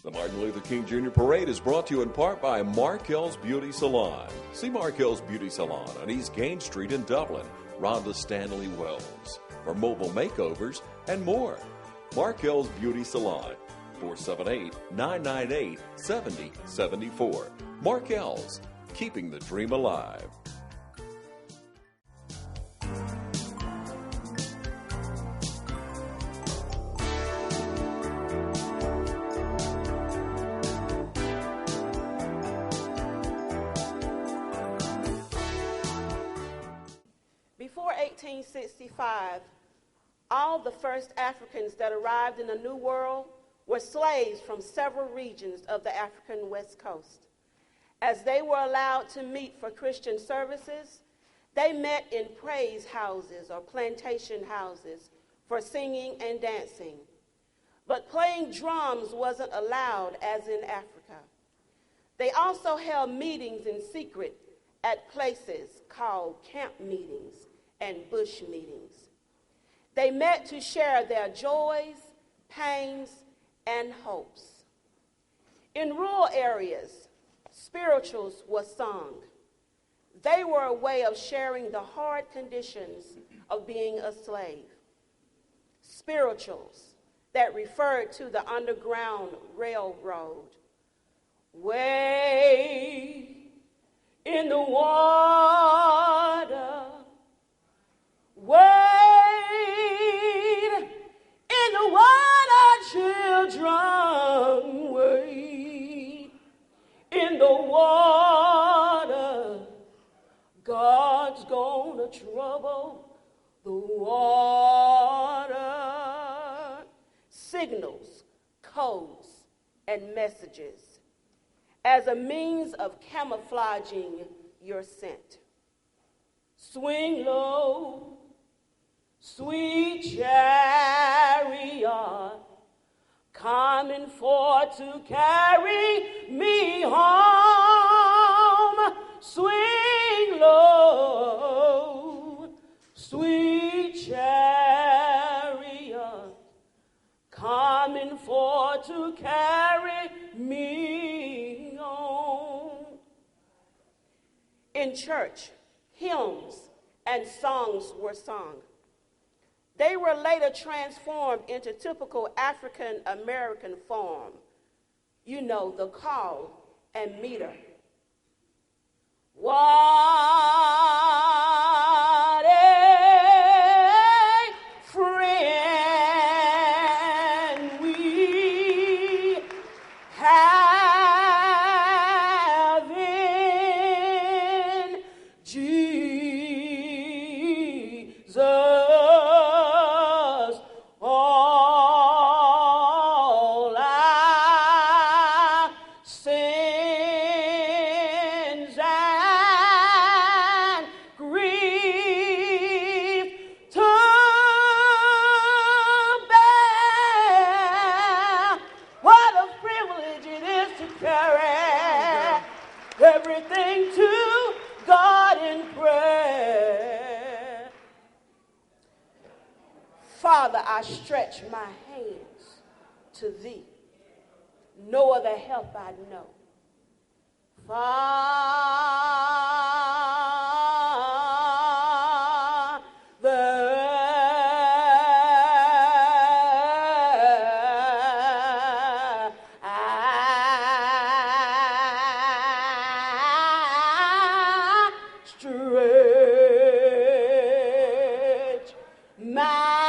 The Martin Luther King Jr. Parade is brought to you in part by Markel's Beauty Salon. See Markel's Beauty Salon on East Gain Street in Dublin, Rhonda Stanley Wells, for mobile makeovers and more. Markel's Beauty Salon, 478-998-7074. Markel's, keeping the dream alive. Before 1865, all the first Africans that arrived in the New World were slaves from several regions of the African West Coast. As they were allowed to meet for Christian services, they met in praise houses or plantation houses for singing and dancing. But playing drums wasn't allowed as in Africa. They also held meetings in secret at places called camp meetings and bush meetings. They met to share their joys, pains, and hopes. In rural areas, spirituals were sung. They were a way of sharing the hard conditions of being a slave. Spirituals that referred to the Underground Railroad. Way in the water, wade in the water, children, wade in the water. God's gonna trouble the water. Signals, codes, and messages as a means of camouflaging your scent. Swing low, sweet chariot, coming for to carry me home. Swing low, sweet chariot, coming for to carry me home. In church, hymns and songs were sung. They were later transformed into typical African American form. You know, the call and meter. What a friend we have in Jesus. All our sins and grief to bear. What a privilege it is to carry everything to God in prayer. Father, I stretch my hands to thee. No other help I know. Father, I stretch my hands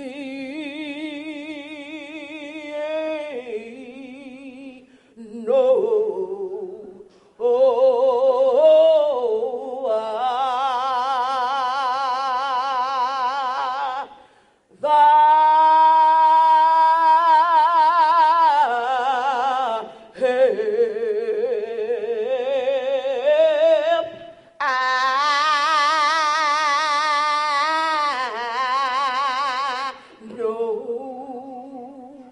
to thee. No, help I know.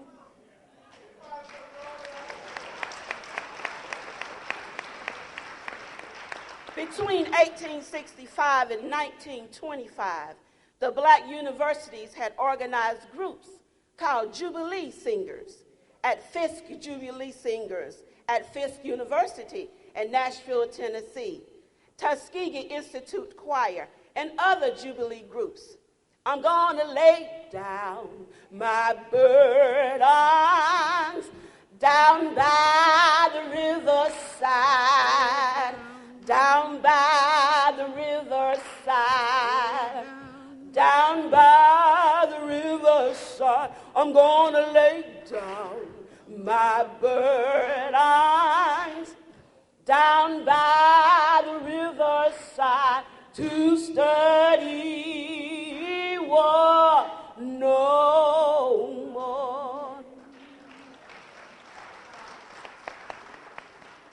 Between 1865 and 1925, the black universities had organized groups called Jubilee Singers at Fisk Jubilee Singers at Fisk University in Nashville, Tennessee, Tuskegee Institute Choir, and other Jubilee groups. I'm gonna lay down my burdens down by the riverside, down by the riverside, down by the riverside. I'm gonna lay down my burdens down by the riverside to study war no more.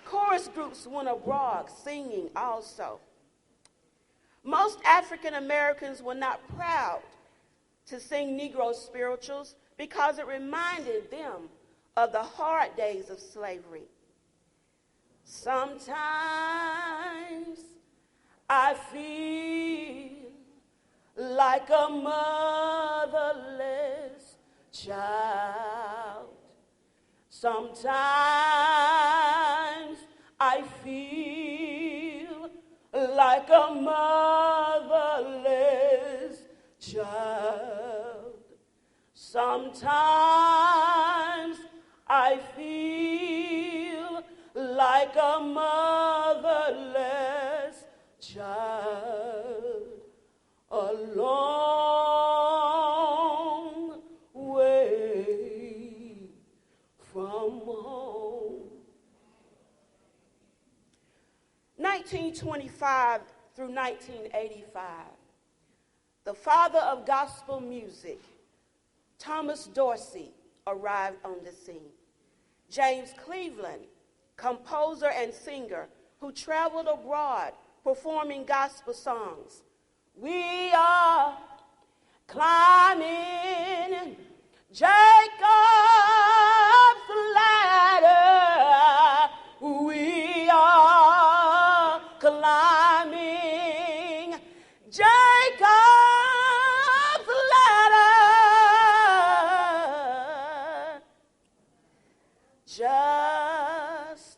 Chorus groups went abroad singing also. Most African Americans were not proud to sing Negro spirituals because it reminded them of the hard days of slavery. Sometimes I feel like a motherless child. Sometimes I feel like a motherless child. Sometimes I feel like a motherless child, a long way from home. 1925 through 1985, the father of gospel music, Thomas Dorsey, arrived on the scene. James Cleveland, composer and singer who traveled abroad performing gospel songs. We are climbing Jacob's ladder. We are climbing Jacob's ladder. Just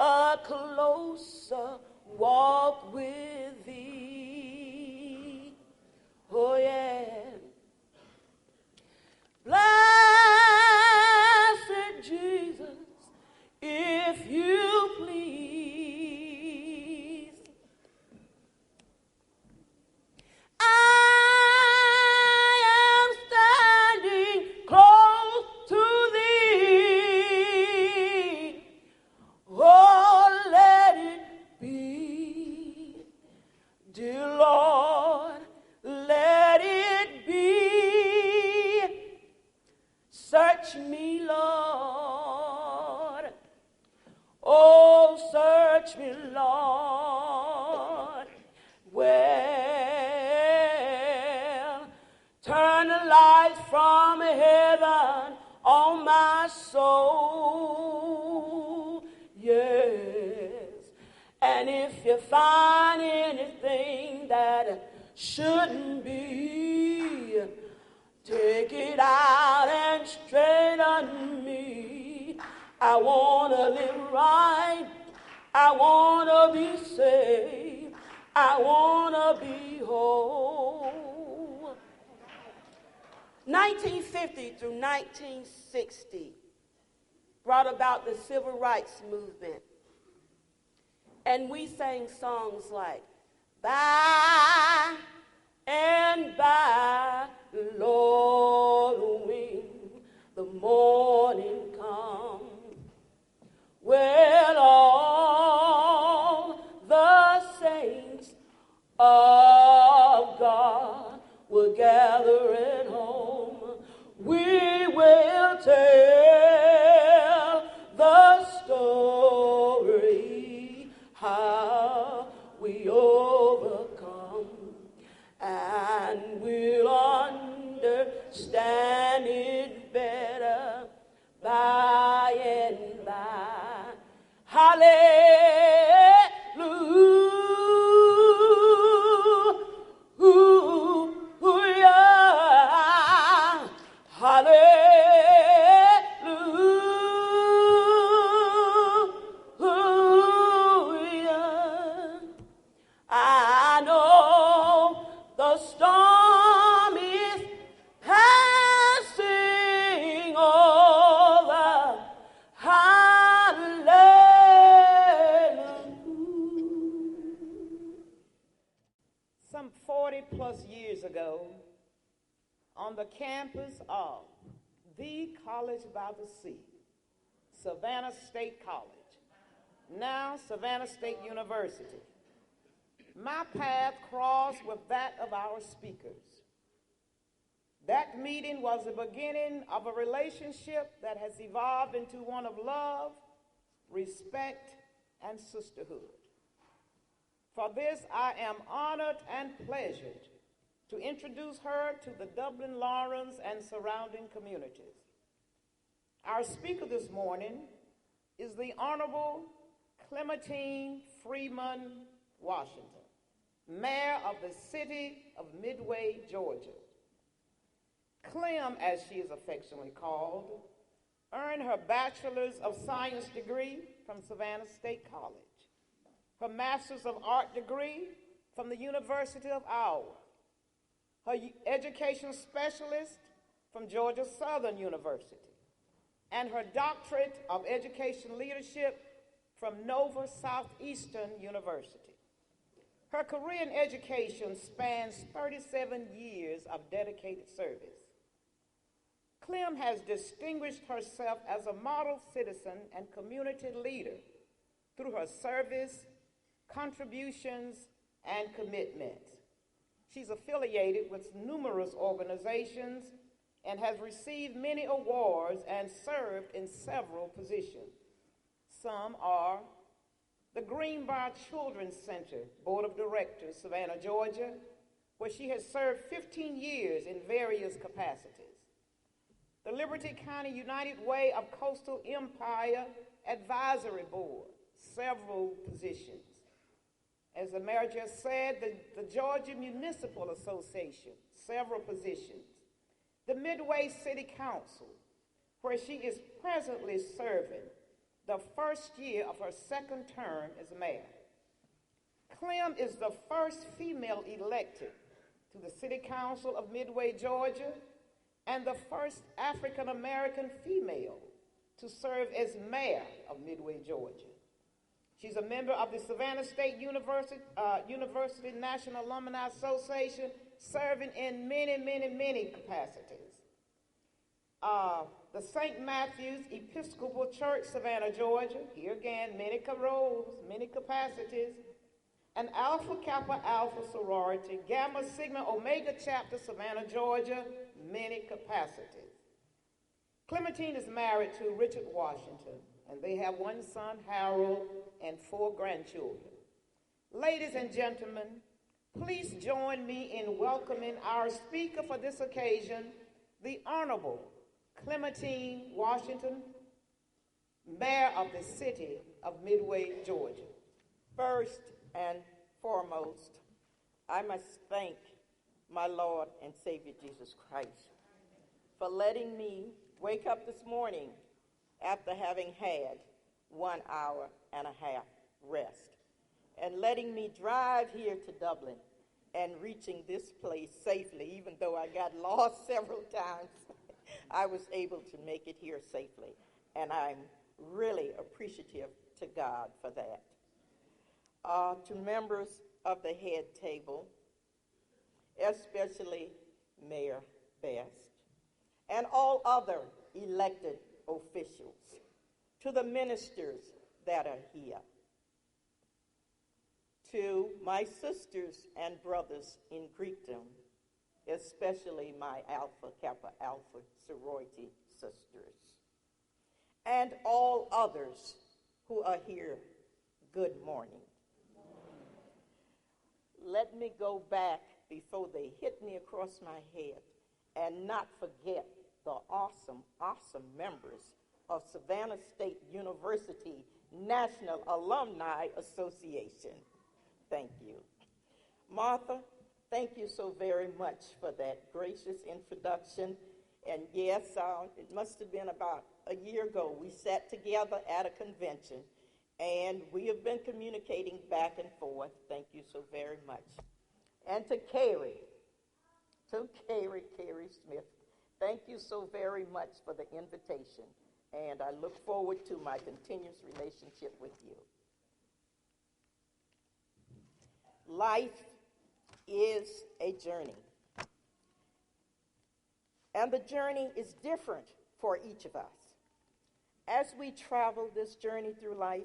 a closer walk with thee. Oh yeah. Blessed Jesus, if you please. I am standing close to thee. Oh, let it be, dear Lord, let it be. Search me, Lord. Oh, search me, Lord. Well, turn the lights from heaven on my soul. Yes. And if you find anything that shouldn't be, take it out and straighten me. I want to live right. I want to be saved. I want to be whole. 1950 through 1960 brought about the civil rights movement. And we sang songs like, by and by, Lord, when the morning comes, well, all the saints of God will gather at home. We will tell the story how we overcome, and we'll understand it better by on the campus of the College by the Sea, Savannah State College, now Savannah State University. My path crossed with that of our speakers. That meeting was the beginning of a relationship that has evolved into one of love, respect, and sisterhood. For this, I am honored and pleasured to introduce her to the Dublin, Lawrence, and surrounding communities. Our speaker this morning is the Honorable Clementine Freeman Washington, Mayor of the city of Midway, Georgia. Clem, as she is affectionately called, earned her Bachelor's of Science degree from Savannah State College, her Master's of Art degree from the University of Iowa, her Education Specialist from Georgia Southern University, and her Doctorate of Education Leadership from Nova Southeastern University. Her career in education spans 37 years of dedicated service. Clem has distinguished herself as a model citizen and community leader through her service, contributions, and commitment. She's affiliated with numerous organizations and has received many awards and served in several positions. Some are the Greenbrier Children's Center Board of Directors, Savannah, Georgia, where she has served 15 years in various capacities. The Liberty County United Way of Coastal Empire Advisory Board, several positions. As the mayor just said, the Georgia Municipal Association, several positions. The Midway City Council, where she is presently serving the first year of her second term as mayor. Clem is the first female elected to the City Council of Midway, Georgia, and the first African-American female to serve as mayor of Midway, Georgia. She's a member of the Savannah State University National Alumni Association, serving in many, many, many capacities. The St. Matthew's Episcopal Church, Savannah, Georgia, here again, many roles, many capacities. An Alpha Kappa Alpha sorority, Gamma Sigma Omega chapter, Savannah, Georgia, many capacities. Clementine is married to Richard Washington, and they have one son, Harold, and 4 grandchildren. Ladies and gentlemen, please join me in welcoming our speaker for this occasion, the Honorable Clementine Washington, Mayor of the city of Midway, Georgia. First and foremost, I must thank my Lord and Savior Jesus Christ for letting me wake up this morning after having had 1 hour and a half rest, and letting me drive here to Dublin and reaching this place safely. Even though I got lost several times, I was able to make it here safely, and I'm really appreciative to God for that. To members of the head table, especially Mayor Best, and all other elected officials, to the ministers that are here, to my sisters and brothers in Greekdom, especially my Alpha Kappa Alpha sorority sisters, and all others who are here, good morning. Let me go back before they hit me across my head and not forget the awesome, awesome members of Savannah State University National Alumni Association. Thank you. Martha, thank you so very much for that gracious introduction. And yes, it must have been about a year ago, we sat together at a convention, and we have been communicating back and forth. Thank you so very much. And to Carrie Smith, thank you so very much for the invitation, and I look forward to my continuous relationship with you. Life is a journey. and the journey is different for each of us. As we travel this journey through life,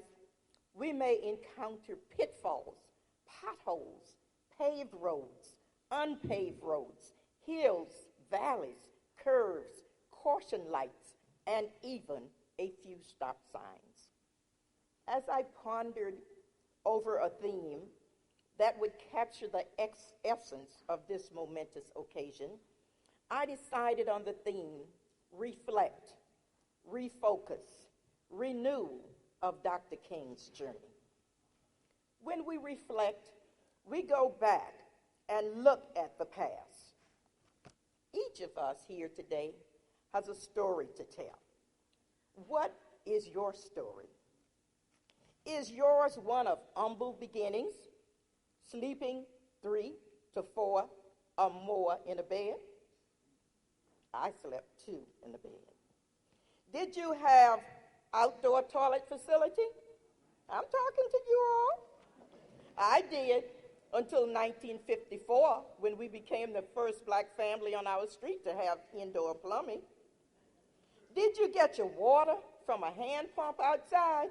we may encounter pitfalls, potholes, paved roads, unpaved roads, hills, valleys, curves, caution lights, and even a few stop signs. As I pondered over a theme that would capture the essence of this momentous occasion, I decided on the theme, reflect, refocus, renew of Dr. King's journey. When we reflect, we go back and look at the past. Each of us here today has a story to tell. What is your story? Is yours one of humble beginnings, sleeping 3 to 4 or more in a bed? I slept 2 in the bed. Did you have outdoor toilet facility? I'm talking to you all. I did until 1954, when we became the first black family on our street to have indoor plumbing. Did you get your water from a hand pump outside?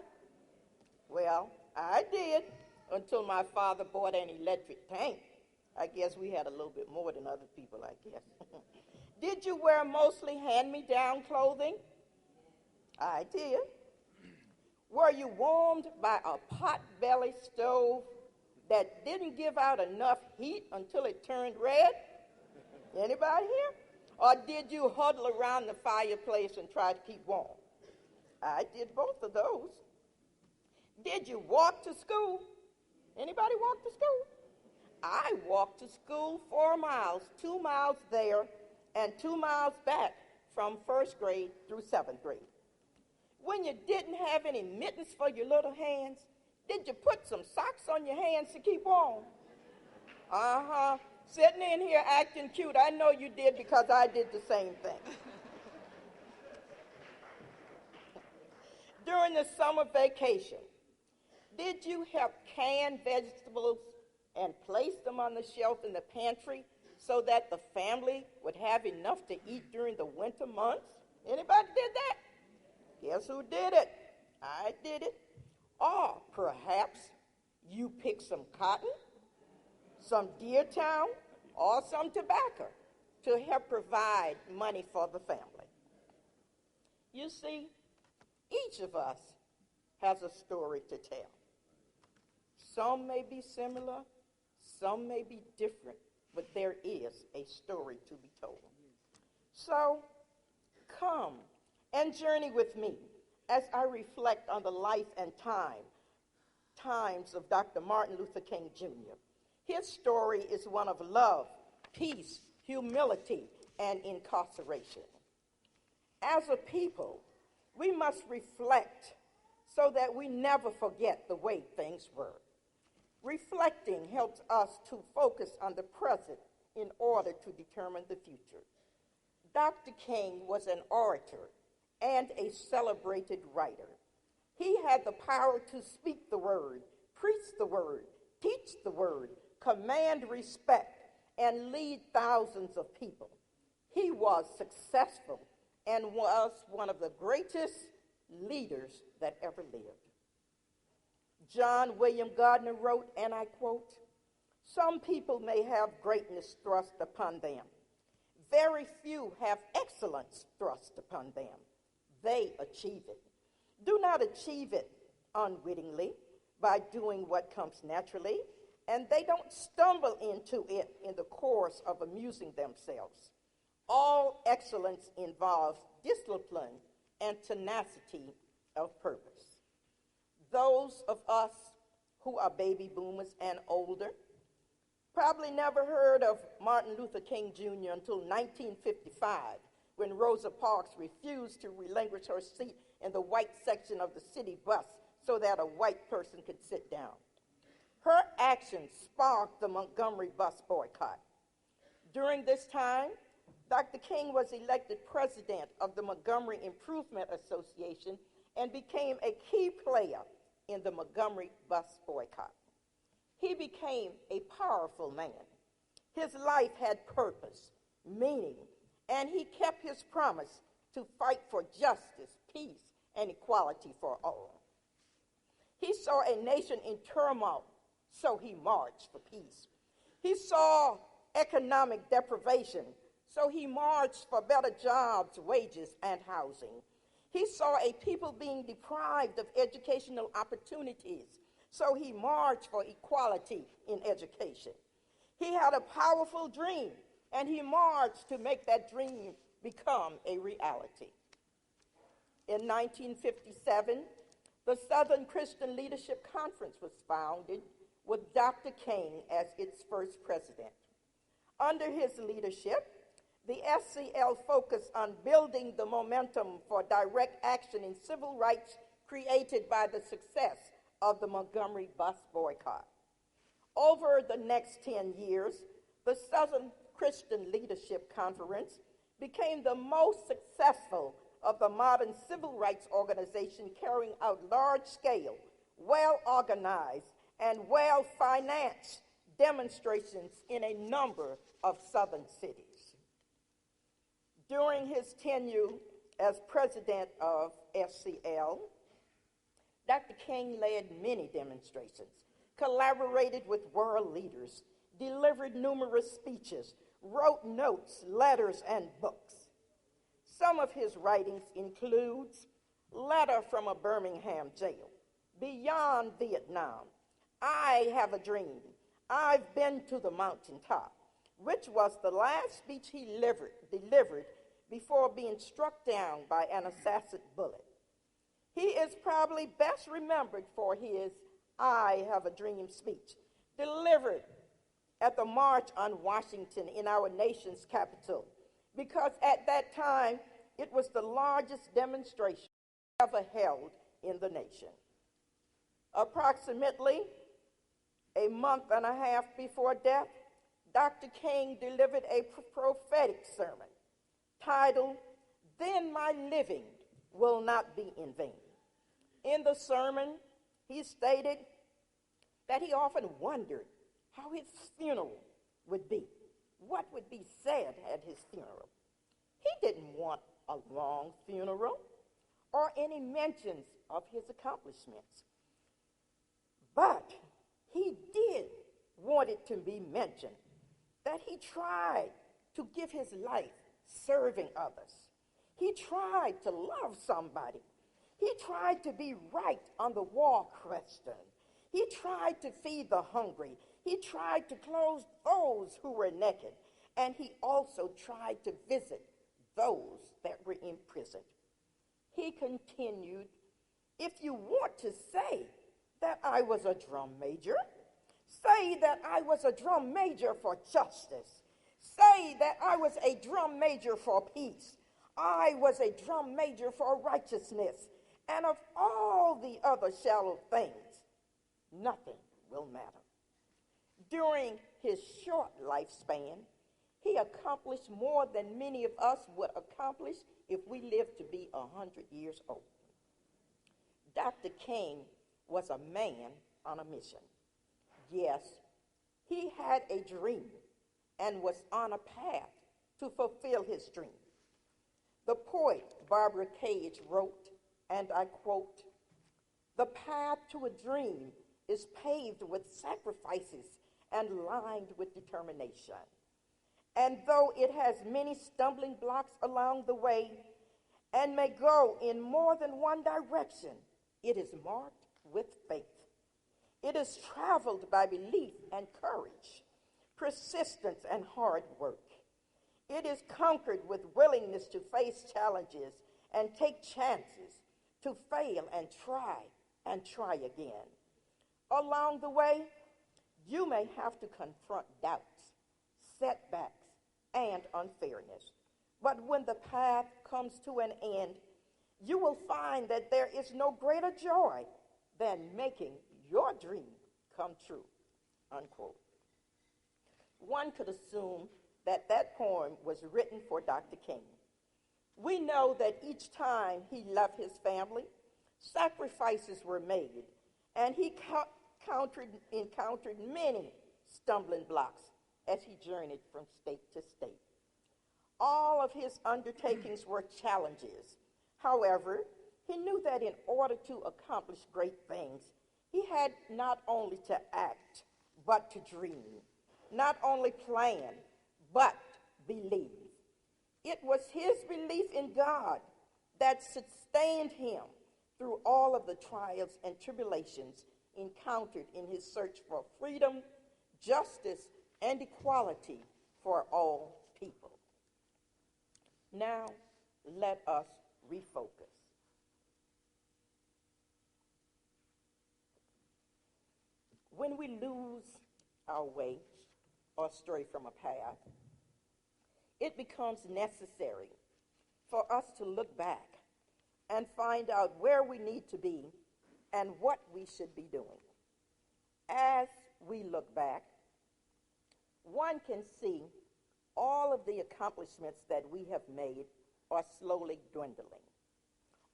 Well, I did until my father bought an electric tank. I guess we had a little bit more than other people, I guess. Did you wear mostly hand-me-down clothing? I did. Were you warmed by a pot-belly stove that didn't give out enough heat until it turned red? Anybody here? Or did you huddle around the fireplace and try to keep warm? I did both of those. Did you walk to school? Anybody walk to school? I walked to school 4 miles, 2 miles there and 2 miles back from first grade through 7th grade. When you didn't have any mittens for your little hands, did you put some socks on your hands to keep warm? Uh-huh. Sitting in here acting cute. I know you did because I did the same thing. During the summer vacation, did you help can vegetables and place them on the shelf in the pantry so that the family would have enough to eat during the winter months? Anybody did that? Guess who did it? I did it. Or perhaps you picked some cotton, some deer town, or some tobacco to help provide money for the family. You see, each of us has a story to tell. Some may be similar, some may be different, but there is a story to be told. So, come and journey with me as I reflect on the life and times of Dr. Martin Luther King Jr. His story is one of love, peace, humility, and incarceration. As a people, we must reflect so that we never forget the way things were. Reflecting helps us to focus on the present in order to determine the future. Dr. King was an orator and a celebrated writer. He had the power to speak the word, preach the word, teach the word, command respect, and lead thousands of people. He was successful and was one of the greatest leaders that ever lived. John William Gardner wrote, and I quote, "Some people may have greatness thrust upon them. Very few have excellence thrust upon them. They achieve it. Do not achieve it unwittingly by doing what comes naturally, and they don't stumble into it in the course of amusing themselves. All excellence involves discipline and tenacity of purpose." Those of us who are baby boomers and older probably never heard of Martin Luther King Jr. until 1955, when Rosa Parks refused to relinquish her seat in the white section of the city bus so that a white person could sit down. Her actions sparked the Montgomery bus boycott. During this time, Dr. King was elected president of the Montgomery Improvement Association and became a key player in the Montgomery bus boycott. He became a powerful man. His life had purpose, meaning, and he kept his promise to fight for justice, peace, and equality for all. He saw a nation in turmoil, so he marched for peace. He saw economic deprivation, so he marched for better jobs, wages, and housing. He saw a people being deprived of educational opportunities, so he marched for equality in education. He had a powerful dream, and he marched to make that dream become a reality. In 1957, the Southern Christian Leadership Conference was founded with Dr. King as its first president. Under his leadership, the SCL focused on building the momentum for direct action in civil rights created by the success of the Montgomery bus boycott. Over the next 10 years, the Southern Christian Leadership Conference became the most successful of the modern civil rights organization, carrying out large-scale, well-organized, and well-financed demonstrations in a number of southern cities. During his tenure as president of SCL, Dr. King led many demonstrations, collaborated with world leaders, delivered numerous speeches, wrote notes, letters, and books. Some of his writings includes Letter from a Birmingham Jail, Beyond Vietnam, I Have a Dream, I've Been to the Mountaintop, which was the last speech he delivered before being struck down by an assassin bullet. He is probably best remembered for his I Have a Dream speech, delivered at the March on Washington in our nation's capital, because at that time, it was the largest demonstration ever held in the nation. Approximately a month and a half before death, Dr. King delivered a prophetic sermon titled, Then My Living Will Not Be in Vain. In the sermon, he stated that he often wondered how his funeral would be, what would be said at his funeral. He didn't want a long funeral or any mentions of his accomplishments. But he did want it to be mentioned that he tried to give his life serving others. He tried to love somebody. He tried to be right on the war question. He tried to feed the hungry. He tried to clothe those who were naked. And he also tried to visit those that were imprisoned. He continued, if you want to say that I was a drum major, say that I was a drum major for justice. Say that I was a drum major for peace. I was a drum major for righteousness. And of all the other shallow things, nothing will matter. During his short lifespan, he accomplished more than many of us would accomplish if we lived to be 100 years old. Dr. King was a man on a mission. Yes, he had a dream and was on a path to fulfill his dream. The poet Barbara Cage wrote, and I quote, "The path to a dream is paved with sacrifices and lined with determination. And though it has many stumbling blocks along the way and may go in more than one direction, it is marked with faith. It is traveled by belief and courage, persistence and hard work. It is conquered with willingness to face challenges and take chances, to fail and try again. Along the way, you may have to confront doubts, setbacks, and unfairness. But when the path comes to an end, you will find that there is no greater joy than making your dream come true," unquote. One could assume that that poem was written for Dr. King. We know that each time he left his family, sacrifices were made, and he encountered many stumbling blocks as he journeyed from state to state. All of his undertakings were challenges. However, he knew that in order to accomplish great things, he had not only to act, but to dream. Not only plan, but believe. It was his belief in God that sustained him through all of the trials and tribulations encountered in his search for freedom, justice, and equality for all people. Now, let us refocus. When we lose our way or stray from a path, it becomes necessary for us to look back and find out where we need to be and what we should be doing. As we look back, one can see all of the accomplishments that we have made are slowly dwindling.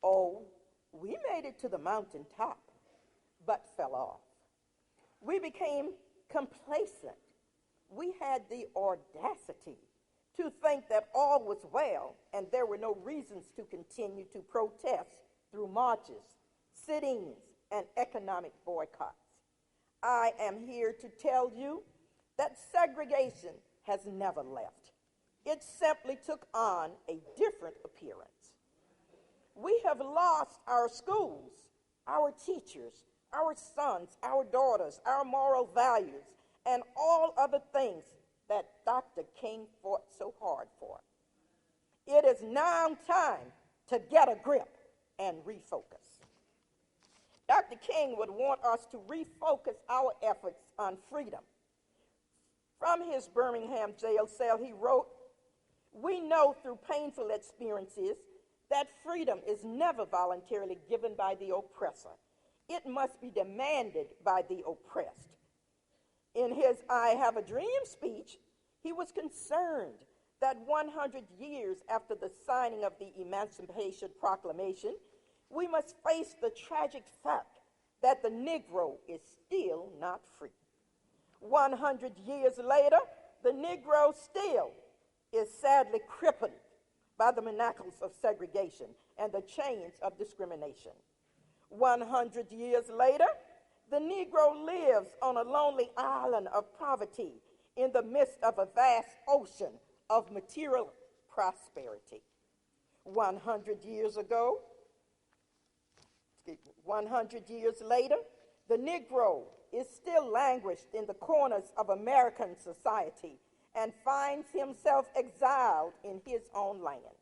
Oh, we made it to the mountaintop, but fell off. We became complacent. We had the audacity to think that all was well and there were no reasons to continue to protest through marches, sit-ins, and economic boycotts. I am here to tell you that segregation has never left. It simply took on a different appearance. We have lost our schools, our teachers, our sons, our daughters, our moral values, and all other things that Dr. King fought so hard for. It is now time to get a grip and refocus. Dr. King would want us to refocus our efforts on freedom. From his Birmingham jail cell, he wrote, "We know through painful experiences that freedom is never voluntarily given by the oppressor. It must be demanded by the oppressed." In his I Have a Dream speech, he was concerned that 100 years after the signing of the Emancipation Proclamation, we must face the tragic fact that the Negro is still not free. 100 years later, the Negro still is sadly crippled by the manacles of segregation and the chains of discrimination. 100 years later, the Negro lives on a lonely island of poverty in the midst of a vast ocean of material prosperity. 100 years ago, 100 years later, the Negro is still languished in the corners of American society and finds himself exiled in his own land.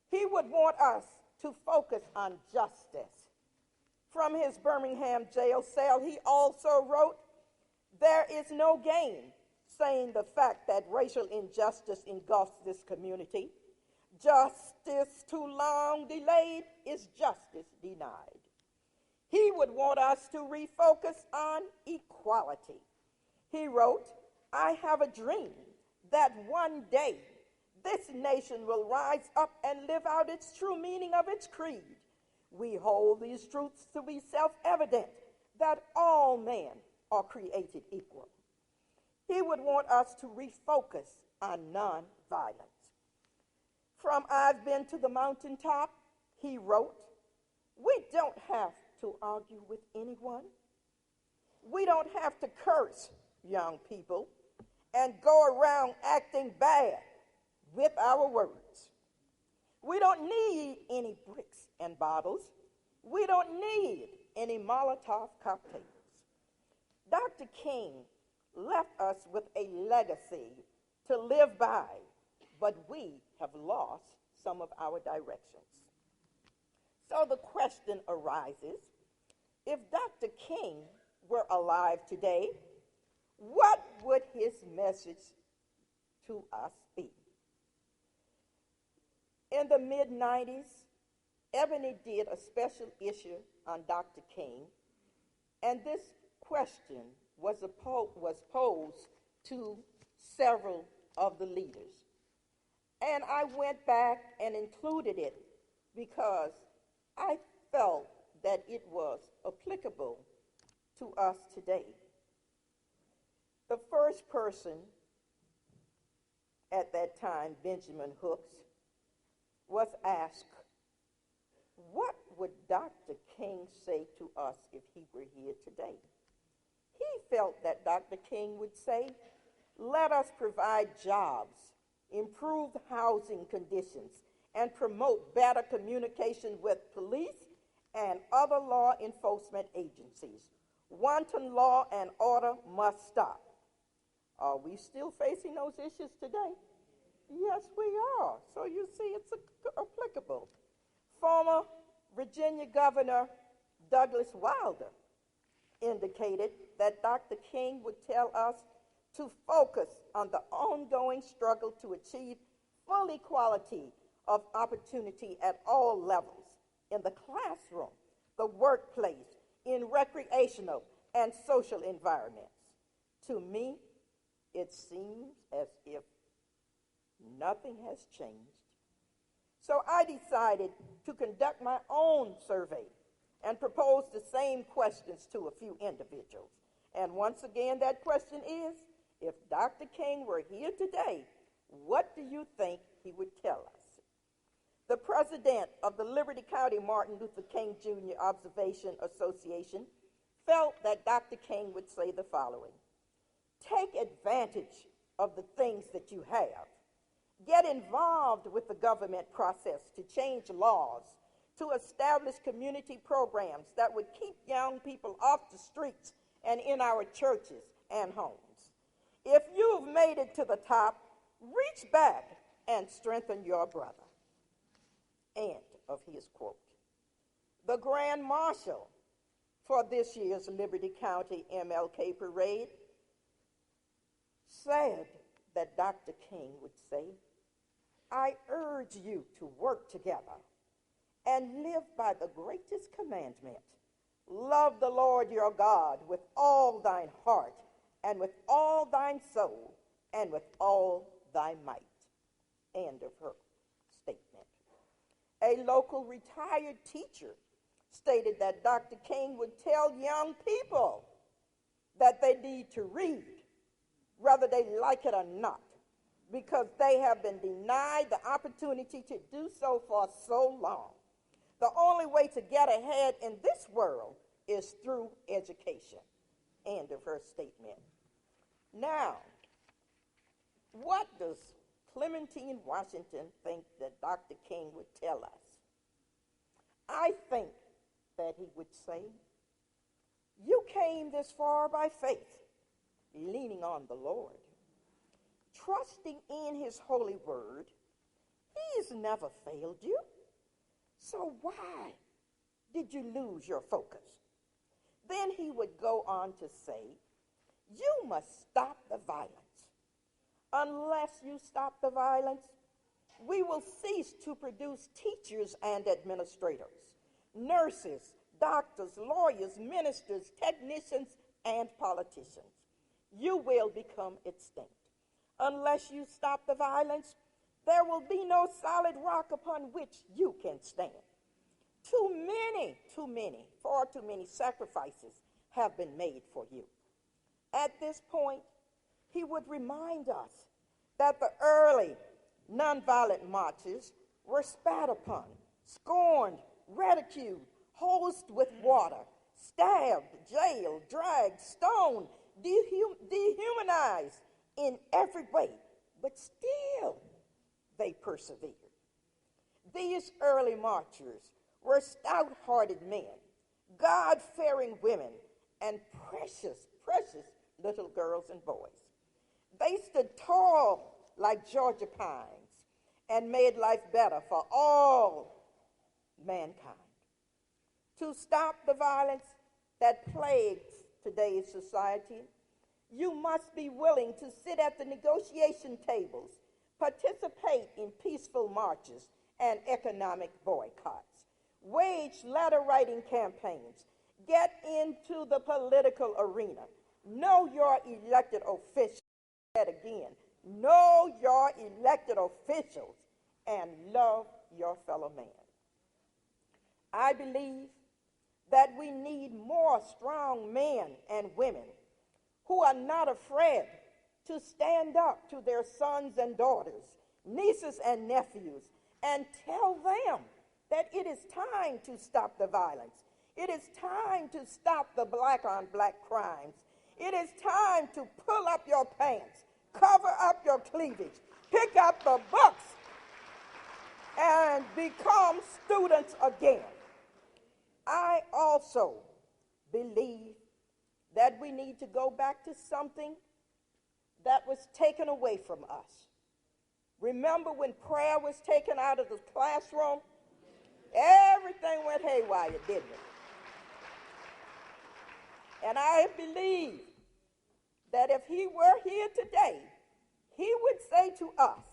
He would want us to focus on justice. From his Birmingham jail cell, he also wrote, "There is no gain saying the fact that racial injustice engulfs this community. Justice too long delayed is justice denied." He would want us to refocus on equality. He wrote, "I have a dream that one day this nation will rise up and live out its true meaning of its creed. We hold these truths to be self-evident, that all men are created equal." He would want us to refocus on nonviolence. From I've Been to the Mountaintop, he wrote, "We don't have to argue with anyone. We don't have to curse, young people, and go around acting bad with our words. We don't need any bricks and bottles. We don't need any Molotov cocktails." Dr. King left us with a legacy to live by, but we have lost some of our directions. So the question arises, if Dr. King were alive today, what would his message to us be? In the mid-90s, Ebony did a special issue on Dr. King, and this question was posed to several of the leaders. And I went back and included it because I felt that it was applicable to us today. The first person at that time, Benjamin Hooks, was asked, what would Dr. King say to us if he were here today? He felt that Dr. King would say, let us provide jobs, improve housing conditions, and promote better communication with police and other law enforcement agencies. Wanton law and order must stop. Are we still facing those issues today? Yes, we are. So you see, it's applicable. Former Virginia Governor Douglas Wilder indicated that Dr. King would tell us to focus on the ongoing struggle to achieve full equality of opportunity at all levels, in the classroom, the workplace, in recreational and social environments. To me, it seems as if nothing has changed. So I decided to conduct my own survey and propose the same questions to a few individuals. And once again, that question is, if Dr. King were here today, what do you think he would tell us? The president of the Liberty County Martin Luther King Jr. Observation Association felt that Dr. King would say the following: take advantage of the things that you have. Get involved with the government process to change laws, to establish community programs that would keep young people off the streets and in our churches and homes. If you've made it to the top, reach back and strengthen your brother. End of his quote. The Grand Marshal for this year's Liberty County MLK Parade said that Dr. King would say, I urge you to work together and live by the greatest commandment. Love the Lord your God with all thine heart and with all thine soul and with all thy might. End of her statement. A local retired teacher stated that Dr. King would tell young people that they need to read, whether they like it or not, because they have been denied the opportunity to do so for so long. The only way to get ahead in this world is through education. End of her statement. Now, what does Clementine Washington think that Dr. King would tell us? I think that he would say, you came this far by faith, leaning on the Lord, trusting in his holy word. He has never failed you. So why did you lose your focus? Then he would go on to say, you must stop the violence. Unless you stop the violence, we will cease to produce teachers and administrators, nurses, doctors, lawyers, ministers, technicians, and politicians. You will become extinct. Unless you stop the violence, there will be no solid rock upon which you can stand. Far too many sacrifices have been made for you. At this point, he would remind us that the early nonviolent marches were spat upon, scorned, ridiculed, hosed with water, stabbed, jailed, dragged, stoned, dehumanized in every way, but still they persevered. These early marchers were stout-hearted men, God-fearing women, and precious little girls and boys. They stood tall like Georgia pines and made life better for all mankind. To stop the violence that plagues today's society, you must be willing to sit at the negotiation tables, participate in peaceful marches and economic boycotts, wage letter-writing campaigns, get into the political arena, know your elected officials, know your elected officials, and love your fellow man. I believe that we need more strong men and women who are not afraid to stand up to their sons and daughters, nieces and nephews, and tell them that it is time to stop the violence. It is time to stop the black on black crimes. It is time to pull up your pants, cover up your cleavage, pick up the books, and become students again. I also believe that we need to go back to something that was taken away from us. Remember when prayer was taken out of the classroom? Everything went haywire, didn't it? And I believe that if he were here today, he would say to us,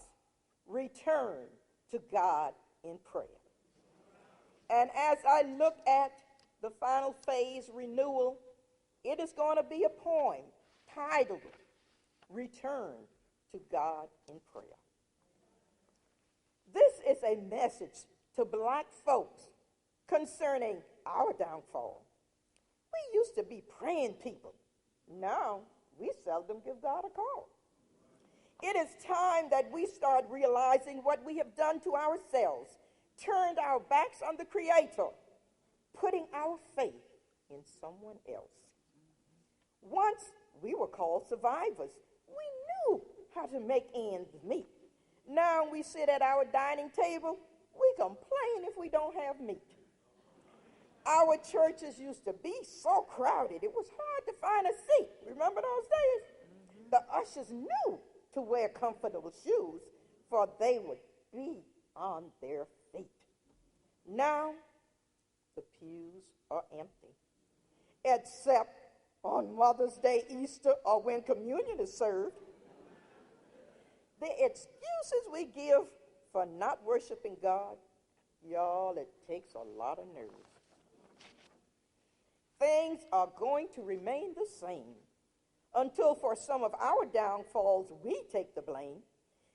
return to God in prayer. And as I look at the final phase, renewal, it is going to be a poem titled, Return to God in Prayer. This is a message to black folks concerning our downfall. We used to be praying people. Now, we seldom give God a call. It is time that we start realizing what we have done to ourselves, turned our backs on the Creator, putting our faith in someone else. Once we were called survivors. We knew how to make ends meet. Now we sit at our dining table, we complain if we don't have meat. Our churches used to be so crowded, it was hard to find a seat. Remember those days? The ushers knew to wear comfortable shoes, for they would be on their feet. Now, the pews are empty, except on Mother's Day, Easter, or when communion is served. The excuses we give for not worshiping God, y'all, it takes a lot of nerve. Things are going to remain the same until for some of our downfalls we take the blame.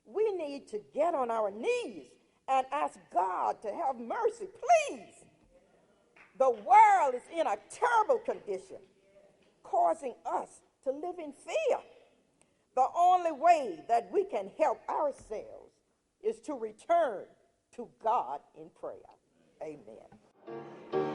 We need to get on our knees and ask God to have mercy, please. The world is in a terrible condition, causing us to live in fear. The only way that we can help ourselves is to return to God in prayer. Amen.